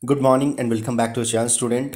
Good morning and welcome back to channel student.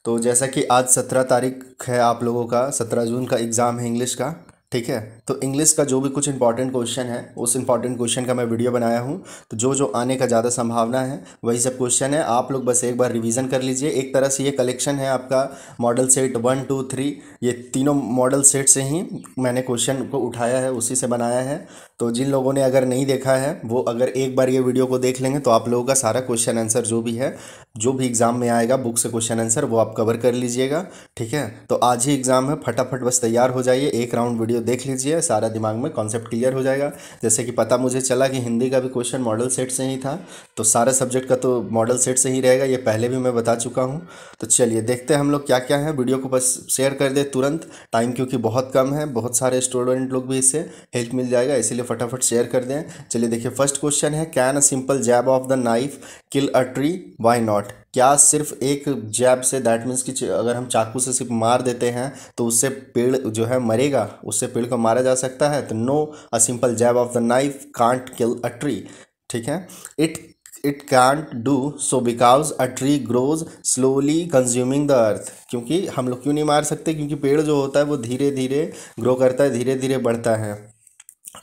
तो जैसा कि आज 17 तारीख है, आप लोगों का 17 जून का एग्ज़ाम है इंग्लिश का। ठीक है, तो इंग्लिश का जो भी कुछ इंपॉर्टेंट क्वेश्चन है उस इंपॉर्टेंट क्वेश्चन का मैं वीडियो बनाया हूँ। तो जो जो आने का ज़्यादा संभावना है वही सब क्वेश्चन है। आप लोग बस एक बार रिवीजन कर लीजिए। एक तरह से ये कलेक्शन है आपका मॉडल सेट 1 2 3, ये तीनों मॉडल सेट से ही मैंने क्वेश्चन को उठाया है, उसी से बनाया है। तो जिन लोगों ने अगर नहीं देखा है वो अगर एक बार ये वीडियो को देख लेंगे तो आप लोगों का सारा क्वेश्चन आंसर जो भी है, जो भी एग्ज़ाम में आएगा बुक से क्वेश्चन आंसर, वो आप कवर कर लीजिएगा। ठीक है, तो आज ही एग्ज़ाम है, फटाफट बस तैयार हो जाइए, एक राउंड वीडियो देख लीजिए, सारा दिमाग में कॉन्सेप्ट क्लियर हो जाएगा। जैसे कि पता मुझे चला कि हिंदी का भी क्वेश्चन मॉडल सेट से ही था, तो सारा सब्जेक्ट का तो मॉडल सेट से ही रहेगा, ये पहले भी मैं बता चुका हूँ। तो चलिए देखते हैं हम लोग क्या क्या है। वीडियो को बस शेयर कर दे तुरंत, टाइम क्योंकि बहुत कम है, बहुत सारे स्टूडेंट लोग भी इससे हेल्प मिल जाएगा, इसीलिए फटाफट शेयर कर दें। चलिए देखिए, फर्स्ट क्वेश्चन है, can a simple jab of the knife kill a tree, why not? क्या सिर्फ एक जैब से, दैट मीन्स कि अगर हम चाकू से सिर्फ मार देते हैं तो उससे पेड़ जो है मरेगा, उससे पेड़ को मारा जा सकता है? तो no, a simple jab of the knife can't kill a tree. ठीक है, it it can't do so because a tree grows slowly consuming the earth. क्योंकि हम लोग क्यों नहीं मार सकते? क्योंकि पेड़ जो होता है वो धीरे धीरे ग्रो करता है, धीरे धीरे बढ़ता है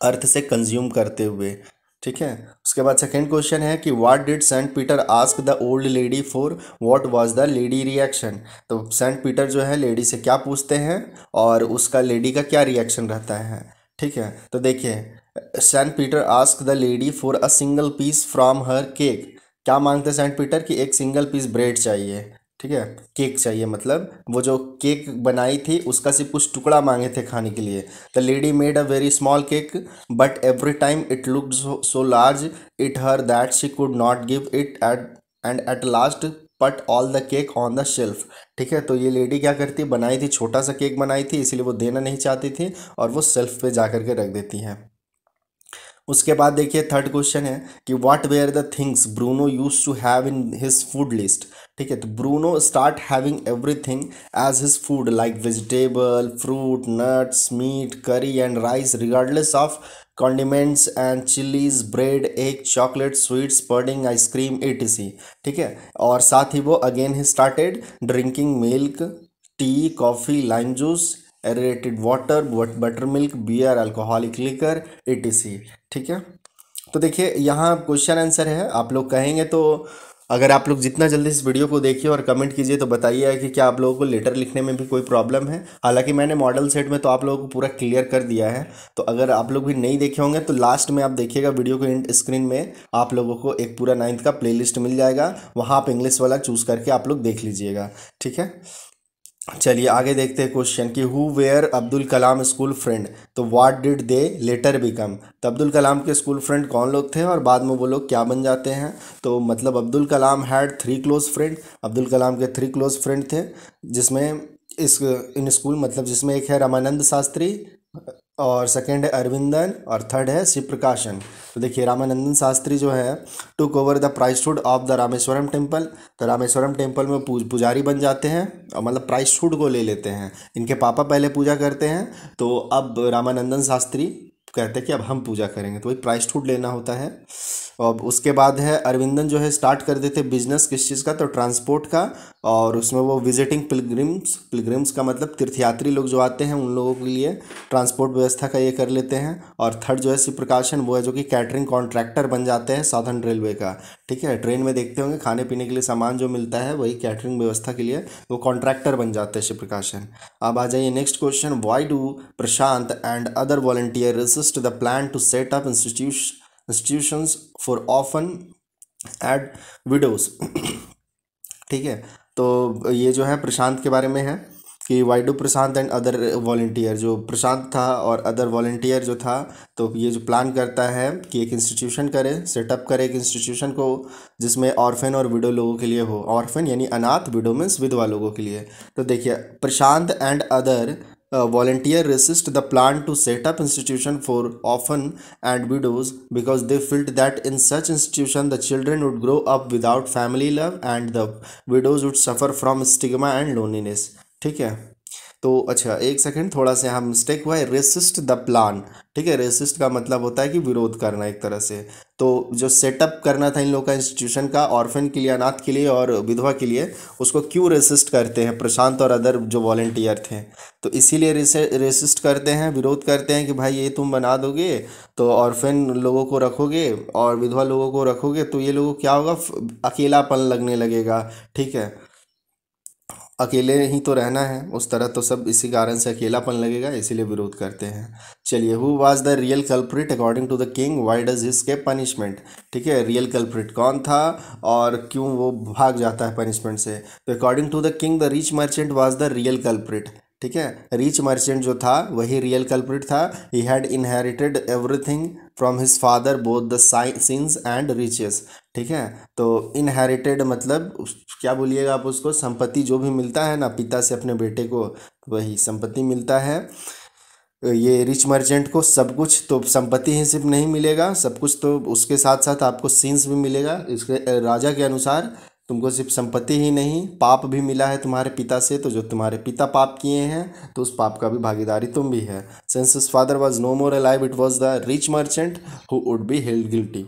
अर्थ से कंज्यूम करते हुए। ठीक है, उसके बाद सेकंड क्वेश्चन है कि what did Saint Peter ask the old lady for, what was the lady reaction? तो सेंट पीटर जो है लेडी से क्या पूछते हैं और उसका लेडी का क्या रिएक्शन रहता है। ठीक है, तो देखिए, Saint Peter ask the lady for a single piece from her cake. क्या मांगते हैं सेंट पीटर? कि एक सिंगल पीस ब्रेड चाहिए। ठीक है, केक चाहिए, मतलब वो जो केक बनाई थी उसका सिर्फ कुछ टुकड़ा मांगे थे खाने के लिए। The lady made a very small cake but every time it looked so large it her that she could not give it at last put all the cake on the shelf। ठीक है, तो ये lady क्या करती, बनाई थी, छोटा सा केक बनाई थी, इसीलिए वो देना नहीं चाहती थी और वो शेल्फ पे जा करके रख देती हैं। उसके बाद देखिए थर्ड क्वेश्चन है कि what were the things Bruno use to have in his food list. ठीक है, तो Bruno start having everything as his food like vegetable, fruit, nuts, meat, curry and rice regardless of condiments and chilies, bread, egg, chocolate, sweets, pudding, ice cream, etc। ठीक है, और साथ ही वो again ही started drinking milk, tea, coffee, lime juice, aerated water, butter milk, beer, alcoholic liquor, etc। ठीक है, तो देखिए यहाँ क्वेश्चन आंसर है, आप लोग कहेंगे तो अगर आप लोग जितना जल्दी इस वीडियो को देखिए और कमेंट कीजिए तो बताइए कि क्या आप लोगों को लेटर लिखने में भी कोई प्रॉब्लम है। हालांकि मैंने मॉडल सेट में तो आप लोगों को पूरा क्लियर कर दिया है, तो अगर आप लोग भी नहीं देखे होंगे तो लास्ट में आप देखिएगा वीडियो को एंड स्क्रीन में आप लोगों को एक पूरा 9th का प्लेलिस्ट मिल जाएगा, वहाँ आप इंग्लिश वाला चूज़ करके आप लोग देख लीजिएगा। ठीक है, चलिए आगे देखते हैं क्वेश्चन कि who were Abdul Kalam school friend, तो what did they later become? तो अब्दुल कलाम के स्कूल फ्रेंड कौन लोग थे और बाद में वो लोग क्या बन जाते हैं? तो मतलब Abdul Kalam had 3 close friend, Abdul Kalam के 3 क्लोज फ्रेंड थे, जिसमें इस इन स्कूल मतलब जिसमें एक है रामानंद शास्त्री और सेकंड है अरविंदन और थर्ड है शिव प्रकाशन। तो देखिए रामानंदन शास्त्री जो है took over the priesthood of the Rameswaram temple, तो रामेश्वरम टेम्पल में पुजारी बन जाते हैं और मतलब प्राइस्टहुड को ले लेते हैं। इनके पापा पहले पूजा करते हैं, तो अब रामानंदन शास्त्री कहते हैं कि अब हम पूजा करेंगे, तो वही प्राइस्टहुड लेना होता है। और उसके बाद है अरविंदन जो है स्टार्ट कर देते बिजनेस किस चीज़ का, तो ट्रांसपोर्ट का, और उसमें वो विजिटिंग पिलग्रिम्स, पिलग्रिम्स का मतलब तीर्थयात्री लोग जो आते हैं उन लोगों के लिए ट्रांसपोर्ट व्यवस्था का ये कर लेते हैं। और थर्ड जो है शिव प्रकाशन, वो है जो कि कैटरिंग कॉन्ट्रैक्टर बन जाते हैं साउथर्न रेलवे का। ठीक है, ट्रेन में देखते होंगे खाने पीने के लिए सामान जो मिलता है वही कैटरिंग व्यवस्था के लिए वो कॉन्ट्रैक्टर बन जाते हैं शिव प्रकाशन। अब आ जाइए next question, why do Prashant and other volunteer resist the plan to set up institutions for orphan and widows? ठीक है, तो ये जो है प्रशांत के बारे में है कि Y do Prashant and other volunteer, जो प्रशांत था और अदर वॉलंटियर जो था, तो ये जो प्लान करता है कि एक इंस्टीट्यूशन करे, सेटअप करे एक इंस्टीट्यूशन को जिसमें ऑर्फन और विडो लोगों के लिए हो। ऑर्फन यानी अनाथ, विडो मीन्स विधवा लोगों के लिए। तो देखिए Prashant and other volunteer resist the plan to set up institution for orphan and widows because they felt that in such institution the children would grow up without family love and the widows would suffer from stigma and loneliness। ठीक है, तो अच्छा एक second, थोड़ा सा यहाँ mistake हुआ है, रेसिस्ट द प्लान। ठीक है, रेसिस्ट का मतलब होता है कि विरोध करना एक तरह से। तो जो सेटअप करना था इन लोगों का इंस्टीट्यूशन का ऑर्फन के लिए, अनाथ के लिए और विधवा के लिए, उसको क्यों रेसिस्ट करते हैं प्रशांत और अदर जो वॉलेंटियर थे? तो इसीलिए रेसिस्ट करते हैं, विरोध करते हैं कि भाई ये तुम बना दोगे तो ऑर्फन लोगों को रखोगे और विधवा लोगों को रखोगे तो ये लोगों को क्या होगा, अकेलापन लगने लगेगा। ठीक है, अकेले ही तो रहना है उस तरह, तो सब इसी कारण से अकेलापन लगेगा, इसीलिए विरोध करते हैं। चलिए, who was the real culprit according to the king, why does he escape punishment? ठीक है, रियल कल्प्रिट कौन था और क्यों वो भाग जाता है पनिशमेंट से? तो according to the king the rich merchant was the real culprit. ठीक है, रिच मर्चेंट जो था वही रियल कल्प्रिट था। He had inherited everything from his father both the sins and riches. ठीक है, तो इनहेरिटेड मतलब क्या बोलिएगा आप उसको, संपत्ति जो भी मिलता है ना पिता से अपने बेटे को, वही संपत्ति मिलता है। ये रिच मर्चेंट को सब कुछ, तो संपत्ति ही सिर्फ नहीं मिलेगा सब कुछ, तो उसके साथ साथ आपको सीन्स भी मिलेगा। इसके राजा के अनुसार तुमको सिर्फ संपत्ति ही नहीं, पाप भी मिला है तुम्हारे पिता से, तो जो तुम्हारे पिता पाप किए हैं तो उस पाप का भी भागीदारी तुम भी है। Since his father was no more alive it was the rich merchant who would be held guilty.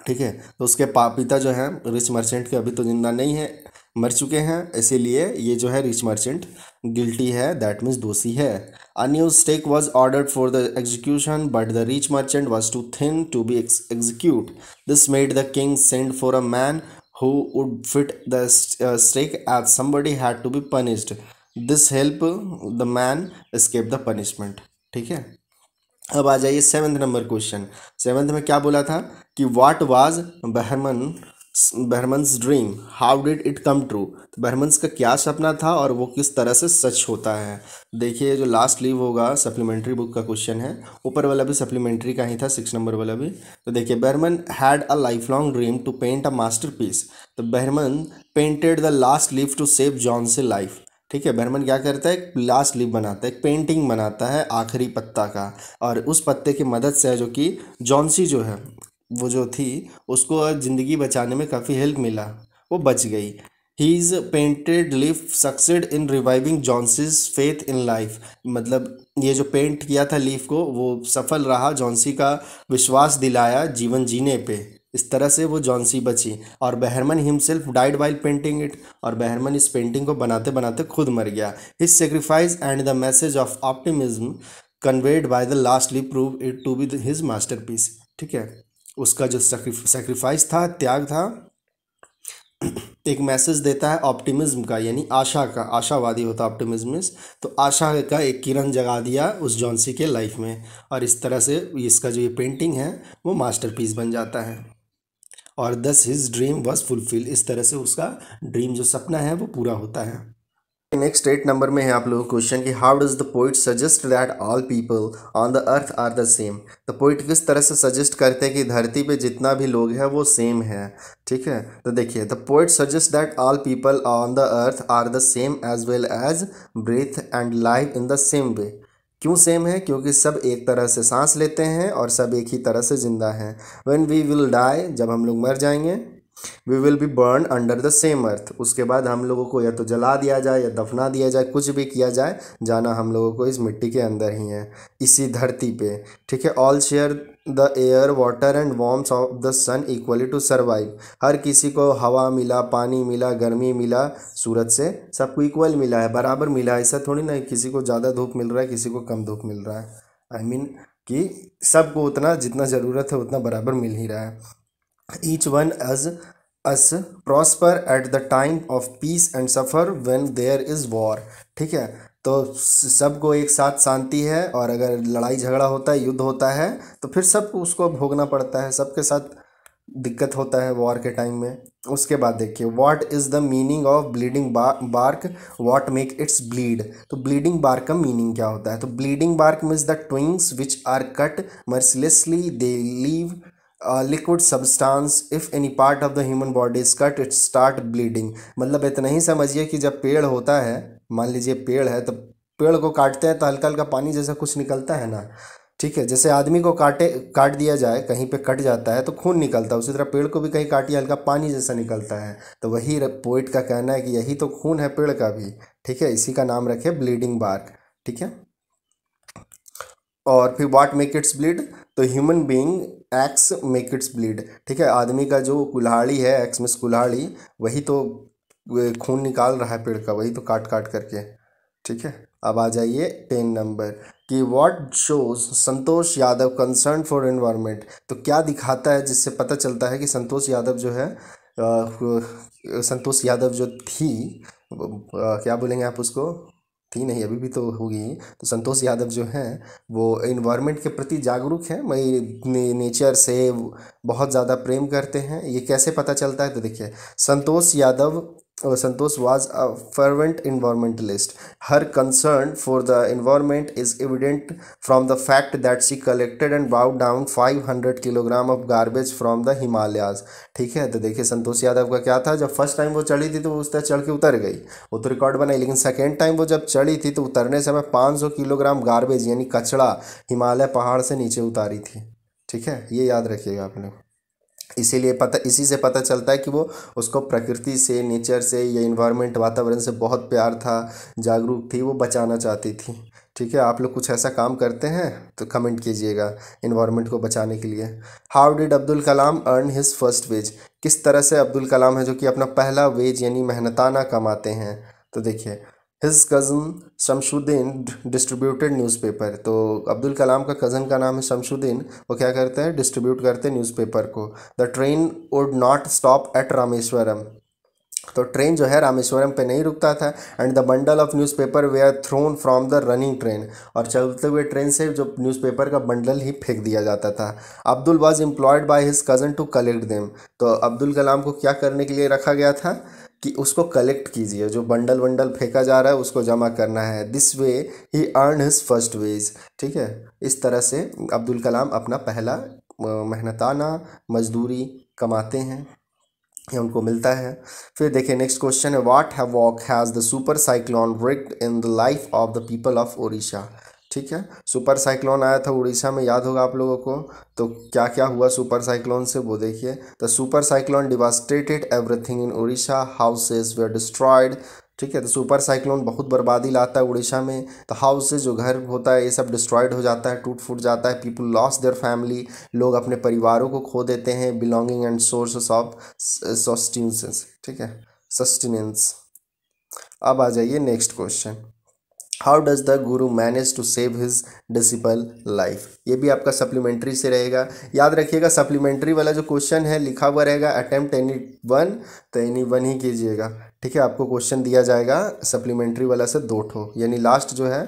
ठीक है, तो उसके पिता जो है रिच मर्चेंट के अभी तो जिंदा नहीं है, मर चुके हैं, इसीलिए ये जो है रिच मर्चेंट गिल्टी है, दैट मीन्स दोषी है। A new stake was ordered for the execution, but the rich merchant was too thin to be executed. This made the king send for a man who would fit the stake, as somebody had to be punished. This helped the man escape the punishment. ठीक है, अब आ जाइए seventh number question. Seventh में क्या बोला था कि what was Behrman's dream, how did it come true? तो बहरमन्स का क्या सपना था और वो किस तरह से सच होता है? देखिए, जो लास्ट लीव होगा सप्लीमेंट्री बुक का क्वेश्चन है, ऊपर वाला भी सप्लीमेंट्री का ही था, 6 नंबर वाला भी। तो देखिए, Behrman had a life long dream to paint a masterpiece. तो Behrman painted the last leave to save John से लाइफ। ठीक है, बहरमन क्या करता है, एक लास्ट लीफ बनाता है, एक पेंटिंग बनाता है आखिरी पत्ता का, और उस पत्ते की मदद से जो कि जॉन्सी जो है वो जो थी उसको ज़िंदगी बचाने में काफ़ी हेल्प मिला, वो बच गई। His painted leaf succeeded in reviving Johnsy's faith in life. मतलब ये जो पेंट किया था लीफ को वो सफल रहा, जॉन्सी का विश्वास दिलाया जीवन जीने पे, इस तरह से वो जॉन्सी बची। और Behrman himself died while painting it, और बहरमन इस पेंटिंग को बनाते बनाते खुद मर गया। His sacrifice and the message of optimism conveyed by the last leaf prove it to be his masterpiece. ठीक है, उसका जो सेक्रीफाइस था, त्याग था, एक मैसेज देता है ऑप्टिमिज्म का, यानी आशा का, आशावादी होता ऑप्टिमिज्मिस्ट, तो आशा का एक किरण जगा दिया उस जॉन्सी के लाइफ में, और इस तरह से इसका जो ये पेंटिंग है वो मास्टरपीस बन जाता है, और दस हिज ड्रीम वॉज फुलफिल। इस तरह से उसका ड्रीम जो सपना है वो पूरा होता है। नेक्स्ट 8 नंबर में है आप लोगों को क्वेश्चन कि how does the poet suggest that all people on the earth are the same. तो पोइट किस तरह से सजेस्ट करते हैं कि धरती पे जितना भी लोग हैं वो सेम है। ठीक है, तो देखिए, the poet suggest that all people on the earth are the same as well as breathe and live in the same way. क्यों सेम है? क्योंकि सब एक तरह से सांस लेते हैं और सब एक ही तरह से जिंदा हैं। व्हेन वी विल डाई, जब हम लोग मर जाएंगे, we will be burn under the same earth, उसके बाद हम लोगों को या तो जला दिया जाए या दफना दिया जाए, कुछ भी किया जाए, जाना हम लोगों को इस मिट्टी के अंदर ही है, इसी धरती पे। ठीक है, all share the air water and warmth of the sun equally to survive. हर किसी को हवा मिला, पानी मिला, गर्मी मिला, सूरज से सबको इक्वल मिला है, बराबर मिला है। ऐसा थोड़ी ना किसी को ज़्यादा धूप मिल रहा है, किसी को कम धूप मिल रहा है। आई मीन कि सबको उतना जितना ज़रूरत है उतना बराबर मिल ही रहा है। Each one as us prosper at the time of peace and suffer when there is war. ठीक है, तो सबको एक साथ शांति है, और अगर लड़ाई झगड़ा होता है, युद्ध होता है, तो फिर सबको उसको भोगना पड़ता है, सबके साथ दिक्कत होता है वॉर के टाइम में। उसके बाद देखिए, what is the meaning of bleeding bark, what make its bleed. तो ब्लीडिंग बार्क का मीनिंग क्या होता है? तो bleeding bark means the twigs which are cut mercilessly, they leave liquid substance, if any part of the human body is cut it start bleeding. मतलब इतना ही समझिए कि जब पेड़ होता है, मान लीजिए पेड़ है, तो पेड़ को काटते हैं तो हल्का हल्का पानी जैसा कुछ निकलता है ना। ठीक है, जैसे आदमी को काट दिया जाए, कहीं पे कट जाता है तो खून निकलता है, उसी तरह पेड़ को भी कहीं काटिए हल्का पानी जैसा निकलता है। तो वही पोइट का कहना है कि यही तो खून है पेड़ का भी। ठीक है, इसी का नाम रखे ब्लीडिंग बार्क। ठीक है, और फिर व्हाट मेक इट्स ब्लीड, तो human being x make its bleed. ठीक है, आदमी का जो कुल्हाड़ी है, एक्स मीन्स कुल्हाड़ी, वही तो खून निकाल रहा है पेड़ का, वही तो काट काट करके। ठीक है, अब आ जाइए 10 नंबर कि what shows Santosh Yadav concern for environment. तो क्या दिखाता है जिससे पता चलता है कि संतोष यादव जो है संतोष यादव जो थी, क्या बोलेंगे आप उसको, थी नहीं अभी भी तो होगी, तो संतोष यादव जो हैं वो इन्वायरमेंट के प्रति जागरूक हैं, वही नेचर से बहुत ज़्यादा प्रेम करते हैं। ये कैसे पता चलता है, तो देखिए संतोष was a fervent environmentalist. Her concern for the environment is evident from the fact that she collected and brought down 500 kilogram of garbage from the Himalayas. ठीक है, तो देखिए संतोष यादव का क्या था, जब फर्स्ट टाइम वो चढ़ी थी तो वो उस तरह चढ़ के उतर गई, वो तो रिकॉर्ड बनाई, लेकिन सेकेंड टाइम वो जब चढ़ी थी तो उतरने समय 500 किलोग्राम गार्बेज यानी कचड़ा हिमालय पहाड़ से नीचे उतारी थी। ठीक है, ये याद रखिएगा आपने। इसीलिए इसी से पता चलता है कि वो उसको प्रकृति से, नेचर से या इन्वायरमेंट वातावरण से बहुत प्यार था, जागरूक थी, वो बचाना चाहती थी। ठीक है, आप लोग कुछ ऐसा काम करते हैं तो कमेंट कीजिएगा इन्वायरमेंट को बचाने के लिए। How did Abdul Kalam earn his first wage, किस तरह से अब्दुल कलाम है जो कि अपना पहला वेज यानी मेहनताना कमाते हैं, तो देखिए his cousin Shamshuddin distributed newspaper. तो अब्दुल कलाम का कज़न का नाम है शमशुद्दीन, वो क्या करते हैं, डिस्ट्रीब्यूट करते हैं न्यूज़पेपर को। The train would not stop at Rameswaram, तो ट्रेन जो है रामेश्वरम पे नहीं रुकता था। And the bundle of newspaper were thrown from the running train, और चलते हुए ट्रेन से जो न्यूज़पेपर का बंडल ही फेंक दिया जाता था। Abdul was employed by his cousin to collect them, तो अब्दुल कलाम को क्या करने के लिए रखा गया था कि उसको कलेक्ट कीजिए, जो बंडल वंडल फेंका जा रहा है उसको जमा करना है। This way he earn his first wage. ठीक है, इस तरह से अब्दुल कलाम अपना पहला मेहनताना मजदूरी कमाते हैं, ये उनको मिलता है। फिर देखिए नेक्स्ट क्वेश्चन है, what havoc has the super cyclone wreaked in the life of the people of Odisha. ठीक है, सुपर साइक्लोन आया था उड़ीसा में, याद होगा आप लोगों को, तो क्या क्या हुआ सुपर साइक्लोन से वो देखिए। The super cyclone devastated everything in Orissa, houses were destroyed. ठीक है, तो सुपर साइक्लोन बहुत बर्बादी लाता है उड़ीसा में, तो हाउसेज जो घर होता है ये सब डिस्ट्रॉयड हो जाता है, टूट फूट जाता है। पीपल लॉस देयर फैमिली, लोग अपने परिवारों को खो देते हैं। Belonging and sources of sustenance. ठीक है, सस्टेनेंस। अब आ जाइए next question, how does the Guru manage to save his disciple life. ये भी आपका सप्लीमेंट्री से रहेगा, याद रखिएगा सप्लीमेंट्री वाला जो क्वेश्चन है लिखा हुआ रहेगा अटेम्प्ट एनी वन, तो एनी वन ही कीजिएगा। ठीक है, आपको क्वेश्चन दिया जाएगा सप्लीमेंट्री वाला से 2 ठो, यानी लास्ट जो है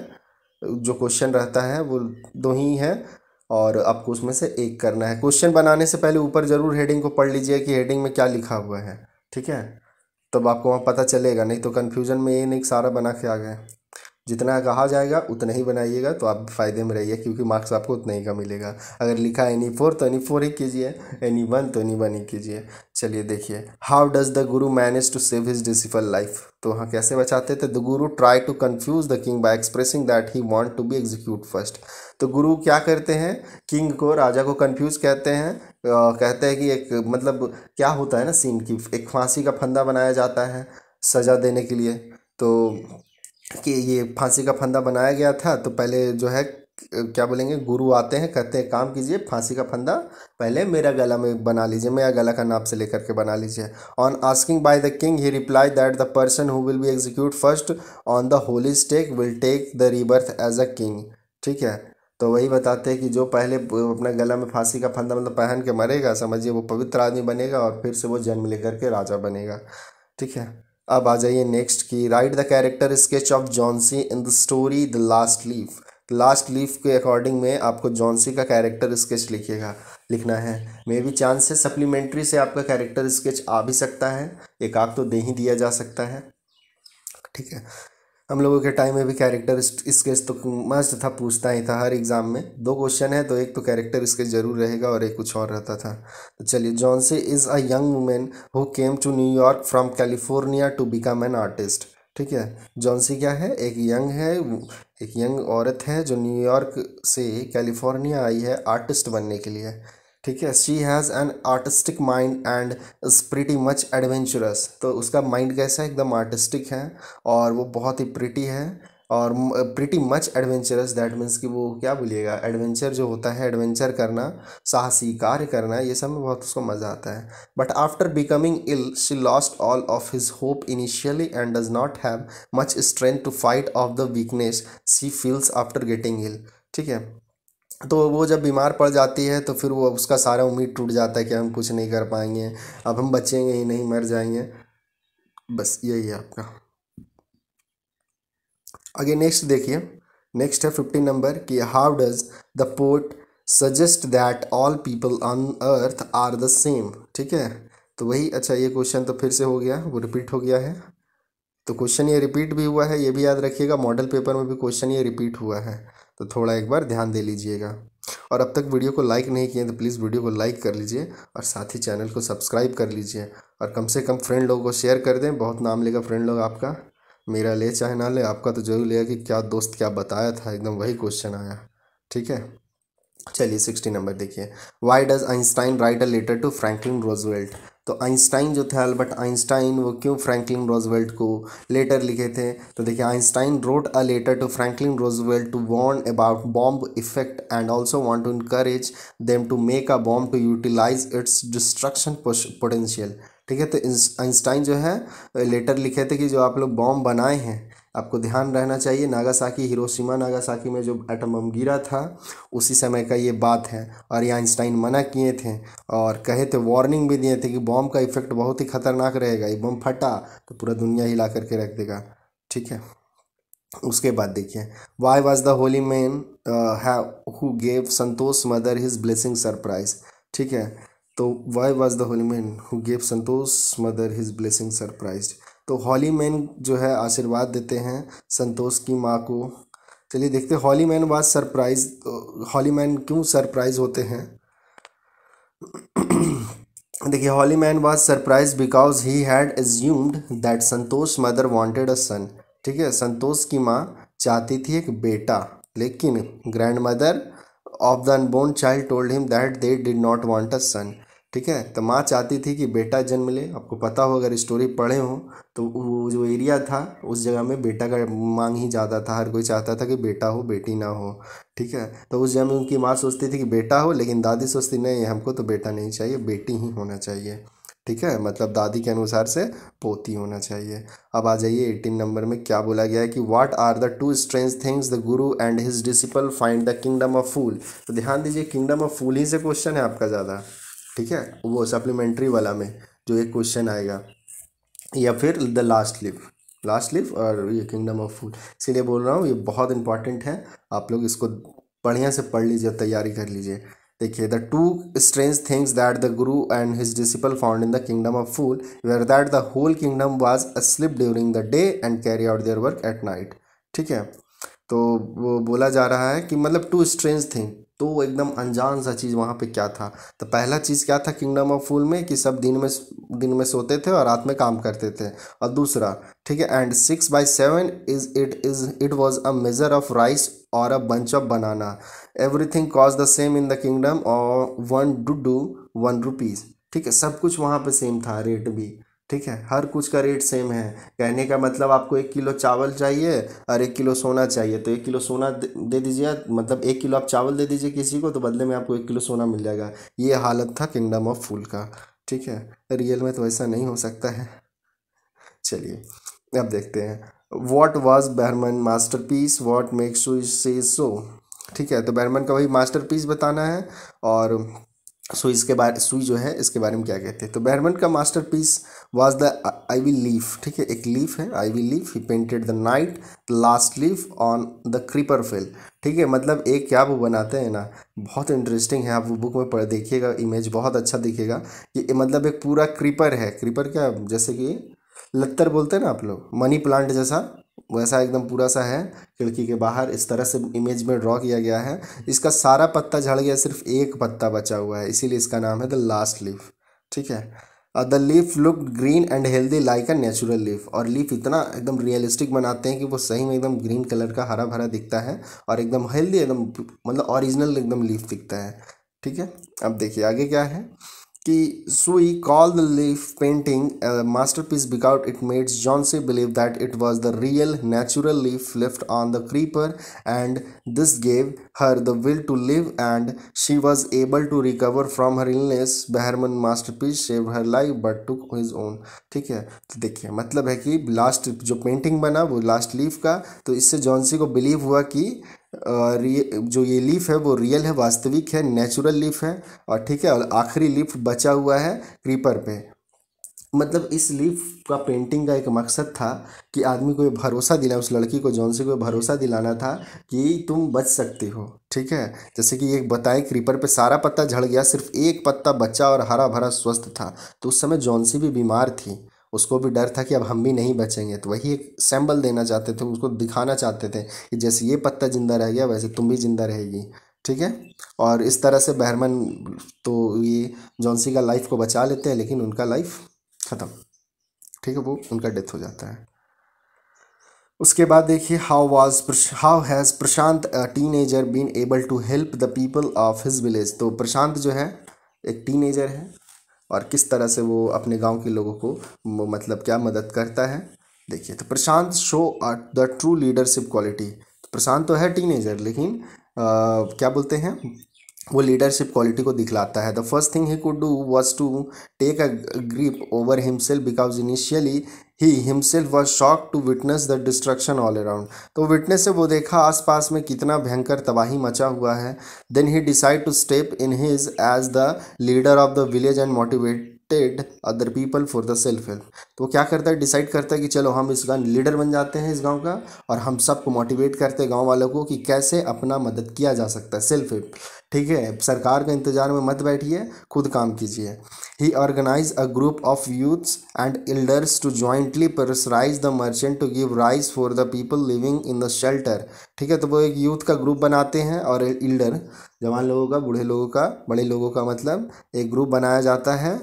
जो क्वेश्चन रहता है वो 2 ही है, और आपको उसमें से एक करना है। क्वेश्चन बनाने से पहले ऊपर ज़रूर हेडिंग को पढ़ लीजिए कि हेडिंग में क्या लिखा हुआ है। ठीक है, तब आपको वहाँ पता चलेगा, नहीं तो कन्फ्यूजन में ये नहीं सारा बना के आ गए। जितना कहा जाएगा उतना ही बनाइएगा तो आप फ़ायदे में रहिए, क्योंकि मार्क्स आपको उतना ही का मिलेगा। अगर लिखा है एनी 4 तो एनी 4 ही कीजिए, एनी 1 तो एनी 1 ही कीजिए। चलिए देखिए, how does the Guru manage to save his disciple life. तो हाँ कैसे बचाते थे, the guru try to confuse the king by expressing that he want to be execute first. तो गुरु क्या करते हैं, किंग को, राजा को कन्फ्यूज कहते हैं, कहते हैं कि एक मतलब क्या होता है ना सीन की, एक फांसी का फंदा बनाया जाता है सज़ा देने के लिए। तो कि ये फांसी का फंदा बनाया गया था, तो पहले जो है क्या बोलेंगे, गुरु आते हैं कहते हैं काम कीजिए, फांसी का फंदा पहले मेरा गला में बना लीजिए, मेरा गला का नाप से लेकर के बना लीजिए। On asking by the king he reply that the person who will be execute first on the holy stake will take the rebirth as a king. ठीक है, तो वही बताते हैं कि जो पहले अपना गला में फांसी का फंदा मतलब पहन के मरेगा, समझिए वो पवित्र आदमी बनेगा और फिर से वो जन्म लेकर के राजा बनेगा। ठीक है, अब आ जाइए नेक्स्ट की, right the character sketch of Johnsy in the story the last leaf. Last leaf के अकॉर्डिंग में आपको जॉन्सी का कैरेक्टर स्केच लिखना है। मे भी चांस से सप्लीमेंट्री से आपका कैरेक्टर स्केच आ भी सकता है, एक आध तो दे ही दिया जा सकता है। ठीक है, हम लोगों के टाइम में भी कैरेक्टर स्केच तो मस्त था, पूछता ही था हर एग्ज़ाम में। 2 क्वेश्चन है तो एक तो कैरेक्टर स्केच जरूर रहेगा और एक कुछ और रहता था। तो चलिए, Johnsy is a young women who came to New York from California to become an artist. ठीक है। जॉन्सी क्या है, एक यंग है, एक यंग औरत है जो न्यूयॉर्क से कैलिफोर्निया आई है आर्टिस्ट बनने के लिए। ठीक है। She has an artistic mind and is pretty much adventurous. तो उसका माइंड कैसा है, एकदम आर्टिस्टिक है और वो बहुत ही प्रिटी है और pretty much adventurous. That means कि वो क्या बोलिएगा, एडवेंचर जो होता है, एडवेंचर करना, साहसी कार्य करना, ये सब में बहुत उसको मज़ा आता है। But after becoming ill she lost all of his hope initially and does not have much strength to fight off the weakness she feels after getting ill. ठीक है। तो वो जब बीमार पड़ जाती है तो फिर वो उसका सारा उम्मीद टूट जाता है कि हम कुछ नहीं कर पाएंगे, अब हम बचेंगे ही नहीं, मर जाएंगे। बस यही है आपका। आगे नेक्स्ट देखिए, नेक्स्ट है 15 नंबर कि how does the poet suggest that all people on earth are the same. ठीक है। तो वही, अच्छा ये क्वेश्चन तो फिर से हो गया, वो रिपीट हो गया है। तो क्वेश्चन ये रिपीट भी हुआ है, ये भी याद रखिएगा, मॉडल पेपर में भी क्वेश्चन ये रिपीट हुआ है, तो थोड़ा एक बार ध्यान दे लीजिएगा। और अब तक वीडियो को लाइक नहीं किए तो प्लीज़ वीडियो को लाइक कर लीजिए और साथ ही चैनल को सब्सक्राइब कर लीजिए और कम से कम फ्रेंड लोगों को शेयर कर दें, बहुत नाम लेगा फ्रेंड लोग आपका। मेरा ले चाहे ना ले, आपका तो जरूर लेगा कि क्या दोस्त क्या बताया था, एकदम वही क्वेश्चन आया। ठीक है। चलिए 60 नंबर देखिए, why does Einstein write a letter to Franklin Roosevelt. तो आइंस्टाइन जो थे, अल्बर्ट आइंस्टाइन, वो क्यों फ्रैंकलिन रोजवेल्ट को लेटर लिखे थे। तो देखिए, Einstein wrote a letter to Franklin Roosevelt to warn about bomb effect and also want to encourage them to make a bomb to utilise its destruction potential. ठीक है। तो आइंस्टाइन जो है लेटर लिखे थे कि जो आप लोग बॉम्ब बनाए हैं, आपको ध्यान रहना चाहिए, नागासाकी, हिरोशिमा नागासाकी में जो एटम बम गिरा था उसी समय का ये बात है। और ये आइंस्टाइन मना किए थे और कहे थे, वार्निंग भी दिए थे कि बॉम्ब का इफेक्ट बहुत ही खतरनाक रहेगा, ये बम फटा तो पूरा दुनिया हिला करके रख देगा। ठीक है। उसके बाद देखिए, why was the Holi man who gave Santosh mother his blessing surprise. ठीक है। तो why was the Holi man who gave Santosh mother his blessing surprise. तो हॉली मैन जो है आशीर्वाद देते हैं संतोष की माँ को। चलिए देखते हैं, holy man was surprise, holy man क्यों सरप्राइज होते हैं। देखिए, holy man was surprise because he had assumed that Santosh mother wanted a son. ठीक है। संतोष की माँ चाहती थी एक बेटा, लेकिन grandmother of the unborn child told him that they did not want a son. ठीक है। तो माँ चाहती थी कि बेटा जन्म ले। आपको पता हो, अगर स्टोरी पढ़े हो तो वो जो एरिया था उस जगह में बेटा का मांग ही ज़्यादा था, हर कोई चाहता था कि बेटा हो, बेटी ना हो। ठीक है। तो उस जगह में उनकी माँ सोचती थी कि बेटा हो, लेकिन दादी सोचती नहीं, हमको तो बेटा नहीं चाहिए, बेटी ही होना चाहिए। ठीक है। मतलब दादी के अनुसार से पोती होना चाहिए। अब आ जाइए 18 नंबर में, क्या बोला गया है कि what are the two strange things the guru and his disciple find the kingdom of fool. तो ध्यान दीजिए, किंगडम ऑफ फूल ही से क्वेश्चन है आपका ज़्यादा। ठीक है। वो सप्लीमेंट्री वाला में जो एक क्वेश्चन आएगा, या फिर the last live, last live और ये किंगडम ऑफ फूल, इसीलिए बोल रहा हूँ ये बहुत इंपॉर्टेंट है। आप लोग इसको बढ़िया से पढ़ लीजिए, तैयारी कर लीजिए। देखिए, the two strange things that the guru and his disciple found in the kingdom of fool were that the whole kingdom was asleep during the day and carry out their work at night. ठीक है। तो वो बोला जा रहा है कि मतलब टू स्ट्रेंज थिंग, तो एकदम अनजान सा चीज़ वहाँ पे क्या था। तो पहला चीज़ क्या था किंगडम ऑफ फूल में, कि सब दिन में सोते थे और रात में काम करते थे। और दूसरा, ठीक है, and 6/7 it was a measure of rice और a bunch of banana. Everything cost the same in the kingdom और 1 रुपीज़। ठीक है। सब कुछ वहाँ पे सेम था, रेट भी। ठीक है। हर कुछ का रेट सेम है। कहने का मतलब, आपको 1 किलो चावल चाहिए और 1 किलो सोना चाहिए, तो 1 किलो सोना दे दीजिए, मतलब 1 किलो आप चावल दे दीजिए किसी को, तो बदले में आपको 1 किलो सोना मिल जाएगा। ये हालत था किंगडम ऑफ फूल का। ठीक है। रियल में तो ऐसा नहीं हो सकता है। चलिए अब देखते हैं, what was Behrman masterpiece, what makes you say so. ठीक है। तो बर्मन का वही मास्टर पीस बताना है, और सो इसके बारे, सुई जो है इसके बारे में क्या कहते हैं। तो बर्मन का masterpiece was the ivy leaf. ठीक है। एक लीफ है ivy leaf, he painted the night the last leaf on the creeper fell. ठीक है। मतलब एक क्या वो बनाते हैं ना, बहुत इंटरेस्टिंग है, आप वो बुक में पढ़ देखिएगा, इमेज बहुत अच्छा दिखेगा कि मतलब एक पूरा क्रीपर है। क्रीपर क्या, जैसे कि लत्तर बोलते हैं ना आप लोग, मनी प्लांट जैसा, वैसा एकदम पूरा सा है। खिड़की के बाहर इस तरह से इमेज में ड्रॉ किया गया है। इसका सारा पत्ता झड़ गया, सिर्फ एक पत्ता बचा हुआ है, इसीलिए इसका नाम है द लास्ट लीफ। ठीक है। The leaf look green and healthy like a natural leaf, और लीफ इतना एकदम रियलिस्टिक बनाते हैं कि वो सही में एकदम ग्रीन कलर का हरा भरा दिखता है और एकदम हेल्दी, एकदम मतलब ओरिजिनल एकदम लीफ दिखता है। ठीक है, अब देखिए आगे क्या है कि Sue call the leaf painting masterpiece because it made Johnsy believe that it was the real natural leaf left on the creeper and this gave her the will to live and she was able to recover from her illness. Behrman masterpiece save her life but took his own. ठीक है, तो देखिए मतलब है कि last जो painting बना वो लास्ट लीफ का, तो इससे जॉन्सी को बिलीव हुआ कि जो ये लीफ है वो रियल है, वास्तविक है, नेचुरल लीफ है। और ठीक है, और आखिरी लीफ बचा हुआ है क्रीपर पे। मतलब इस लीफ का पेंटिंग का एक मकसद था कि आदमी को ये भरोसा दिला, उस लड़की को जॉन्सी को ये भरोसा दिलाना था कि तुम बच सकती हो। ठीक है, जैसे कि ये बताएं क्रीपर पे सारा पत्ता झड़ गया, सिर्फ एक पत्ता बचा और हरा भरा स्वस्थ था। तो उस समय जॉन्सी भी बीमार थी, उसको भी डर था कि अब हम भी नहीं बचेंगे, तो वही एक सैम्बल देना चाहते थे, उसको दिखाना चाहते थे कि जैसे ये पत्ता जिंदा रह गया वैसे तुम भी जिंदा रहेगी। ठीक है, और इस तरह से बहरमन तो ये जॉन्सी का लाइफ को बचा लेते हैं, लेकिन उनका लाइफ ख़त्म। ठीक है, वो उनका डेथ हो जाता है। उसके बाद देखिए how has Prashant teenager been able to help the people of his village. तो प्रशांत जो है एक टीनेजर है और किस तरह से वो अपने गांव के लोगों को मतलब क्या मदद करता है। देखिए, तो Prashant show the true leadership quality. तो प्रशांत तो है टीनेजर, लेकिन क्या बोलते हैं, वो लीडरशिप क्वालिटी को दिखलाता है। The first thing he could do was to take a grip over himself because initially he himself was shock to witness the destruction all around. तो विटनेस से वो देखा आसपास में कितना भयंकर तबाही मचा हुआ है। Then he decide to step in his as the leader of the village and motivated other people for the self help. तो वो क्या करता है, डिसाइड करता है कि चलो हम इस गाँव लीडर बन जाते हैं इस गांव का, और हम सबको मोटिवेट करते हैं गांव वालों को कि कैसे अपना मदद किया जा सकता है, सेल्फ हेल्प। ठीक है, सरकार के इंतजार में मत बैठिए, खुद काम कीजिए। He organize a group of youths and elders to jointly pressurize the merchant to give rice for the people living in the shelter. ठीक है, तो वो एक यूथ का ग्रुप बनाते हैं और एल्डर जवान लोगों का, बूढ़े लोगों का, बड़े लोगों का, मतलब एक ग्रुप बनाया जाता है।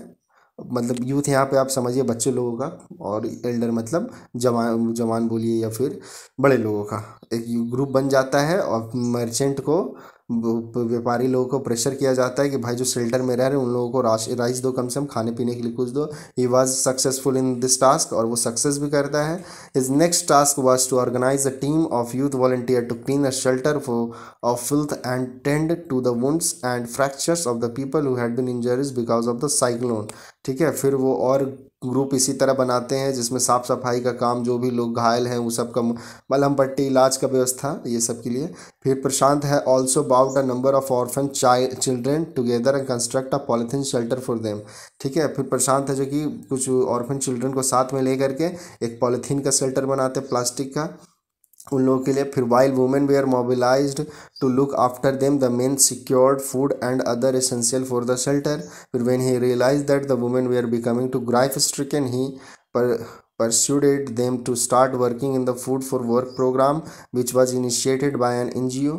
मतलब यूथ यहाँ पे आप समझिए बच्चे लोगों का, और एल्डर मतलब जवान जवान बोलिए या फिर बड़े लोगों का एक ग्रुप बन जाता है। और मर्चेंट को, व्यापारी लोगों को प्रेशर किया जाता है कि भाई जो शेल्टर में रह रहे हैं उन लोगों को राइस दो, कम से कम खाने पीने के लिए कुछ दो। He was successful in this task, और वो सक्सेस भी करता है। His next task was to organise a team of youth volunteer to clean a shelter for of filth and tend to the wounds and fractures of the people who had been injuries because of the cyclone. ठीक है, फिर वो और group इसी तरह बनाते हैं जिसमें साफ सफाई का काम, जो भी लोग घायल हैं वो सब का मलहम पट्टी, इलाज का व्यवस्था, ये सब के लिए। फिर प्रशांत है also bought a number of orphan children together and construct a polythene shelter for them. ठीक है, फिर प्रशांत है जो कि कुछ ऑर्फन चिल्ड्रन को साथ में ले करके एक पॉलिथीन का शेल्टर बनाते हैं, प्लास्टिक का, उन लोगों के लिए। फिर while women were mobilized to look after them the men secured food and other essential for the shelter. फिर when he realize that the women were becoming too grief stricken he persuaded them to start working in the food for work program which was initiated by an NGO।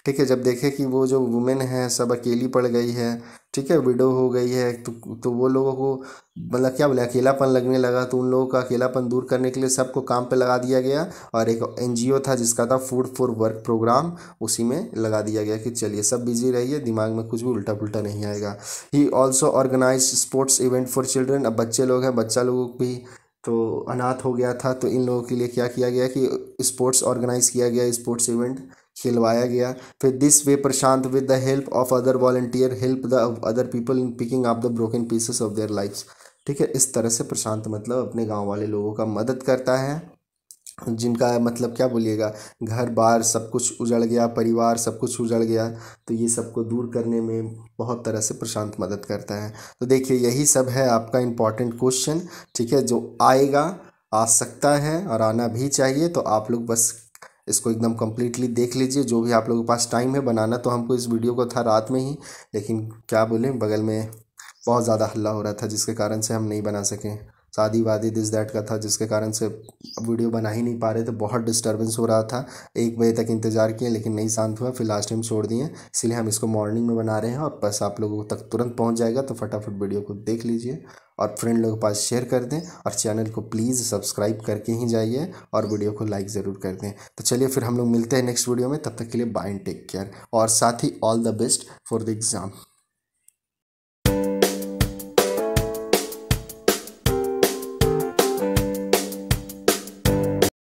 ठीक है, जब देखे कि वो जो women है सब अकेली पड़ गई है, ठीक है, विडो हो गई है, तो वो लोगों को मतलब क्या बोले अकेलापन लगने लगा, तो उन लोगों का अकेलापन दूर करने के लिए सबको काम पे लगा दिया गया। और एक NGO था जिसका था फूड फॉर वर्क प्रोग्राम, उसी में लगा दिया गया कि चलिए सब बिजी रहिए, दिमाग में कुछ भी उल्टा पुल्टा नहीं आएगा। He also organise sports event for children. अब बच्चे लोग हैं, बच्चा लोगों को भी तो अनाथ हो गया था, तो इन लोगों के लिए क्या किया गया कि स्पोर्ट्स ऑर्गेनाइज किया गया, स्पोर्ट्स इवेंट खिलवाया गया। फिर this way Prashant with the help of other volunteer help the other people in picking up the broken pieces of their lives. ठीक है, इस तरह से प्रशांत मतलब अपने गांव वाले लोगों का मदद करता है जिनका मतलब क्या बोलिएगा, घर बार सब कुछ उजड़ गया, परिवार सब कुछ उजड़ गया, तो ये सबको दूर करने में बहुत तरह से प्रशांत मदद करता है। तो देखिए यही सब है आपका इम्पॉर्टेंट क्वेश्चन। ठीक है, जो आएगा, आ सकता है और आना भी चाहिए, तो आप लोग बस इसको एकदम कम्प्लीटली देख लीजिए। जो भी आप लोगों के पास टाइम है, बनाना तो हमको इस वीडियो को था रात में ही, लेकिन क्या बोलें बगल में बहुत ज़्यादा हल्ला हो रहा था जिसके कारण से हम नहीं बना सके। शादी वादी दिस दैट का था जिसके कारण से वीडियो बना ही नहीं पा रहे थे, बहुत डिस्टर्बेंस हो रहा था। 1 बजे तक इंतज़ार किए लेकिन नहीं शांत हुआ, फिर लास्ट टाइम छोड़ दिए, इसलिए हम इसको मॉर्निंग में बना रहे हैं और बस आप लोगों तक तुरंत पहुंच जाएगा। तो फटाफट वीडियो को देख लीजिए और फ्रेंड लोगों के पास शेयर कर दें और चैनल को प्लीज़ सब्सक्राइब करके ही जाइए और वीडियो को लाइक ज़रूर कर दें। तो चलिए फिर हम लोग मिलते हैं नेक्स्ट वीडियो में, तब तक के लिए बाय एंड टेक केयर और साथ ही all the best for the exam.